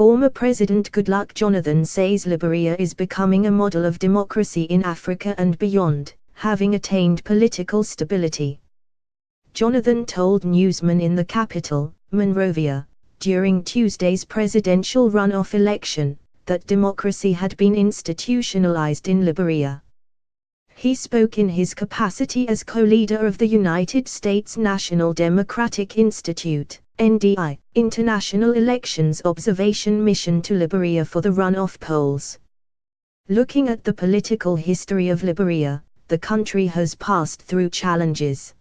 Former President Goodluck Jonathan says Liberia is becoming a model of democracy in Africa and beyond, having attained political stability. Jonathan told newsmen in the capital, Monrovia, during Tuesday's presidential runoff election, that democracy had been institutionalized in Liberia. He spoke in his capacity as co-leader of the United States National Democratic Institute, NDI, International Elections Observation Mission to Liberia for the runoff polls. Looking at the political history of Liberia, the country has passed through challenges.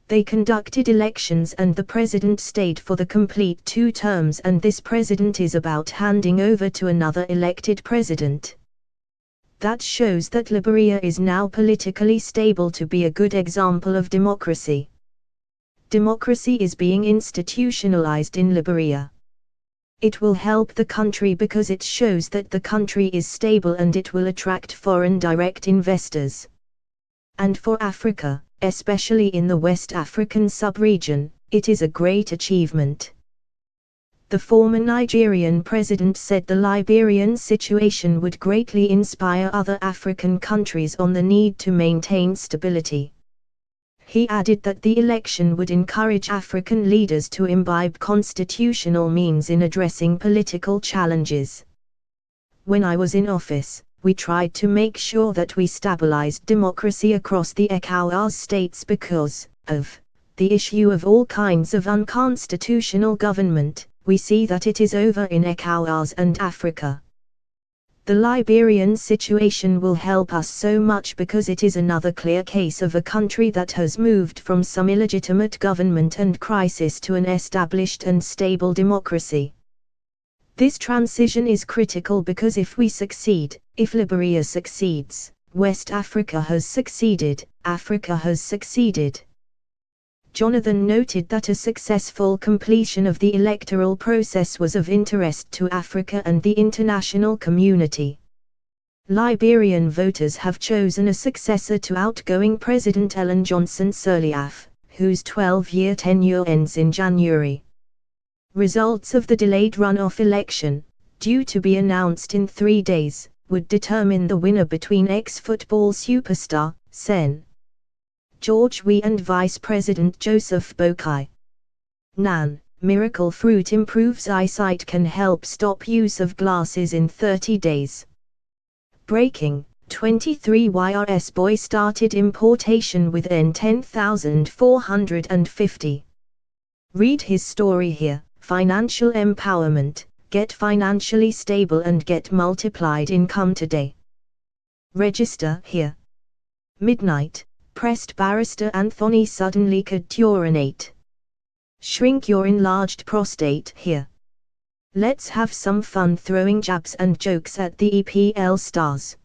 They conducted elections and the president stayed for the complete 2 terms, and this president is about handing over to another elected president. That shows that Liberia is now politically stable to be a good example of democracy. Democracy is being institutionalized in Liberia. It will help the country because it shows that the country is stable and it will attract foreign direct investors. And for Africa, especially in the West African sub-region, it is a great achievement. The former Nigerian president said the Liberian situation would greatly inspire other African countries on the need to maintain stability. He added that the election would encourage African leaders to imbibe constitutional means in addressing political challenges. When I was in office, we tried to make sure that we stabilized democracy across the ECOWAS states because of the issue of all kinds of unconstitutional government. We see that it is over in ECOWAS and Africa. The Liberian situation will help us so much because it is another clear case of a country that has moved from some illegitimate government and crisis to an established and stable democracy. This transition is critical because if we succeed, if Liberia succeeds, West Africa has succeeded, Africa has succeeded. Jonathan noted that a successful completion of the electoral process was of interest to Africa and the international community. Liberian voters have chosen a successor to outgoing President Ellen Johnson Sirleaf, whose 12-year tenure ends in January. Results of the delayed runoff election, due to be announced in 3 days, would determine the winner between ex-football superstar, Sen. George Weah and Vice President Joseph Boakai. Nan, miracle fruit improves eyesight, can help stop use of glasses in 30 days. Breaking, 23 YRS boy started importation with N 10,450. Read his story here. Financial empowerment, get financially stable and get multiplied income today. Register here. Midnight. Pressed barrister Anthony suddenly could urinate. Shrink your enlarged prostate here. Let's have some fun throwing jabs and jokes at the EPL stars.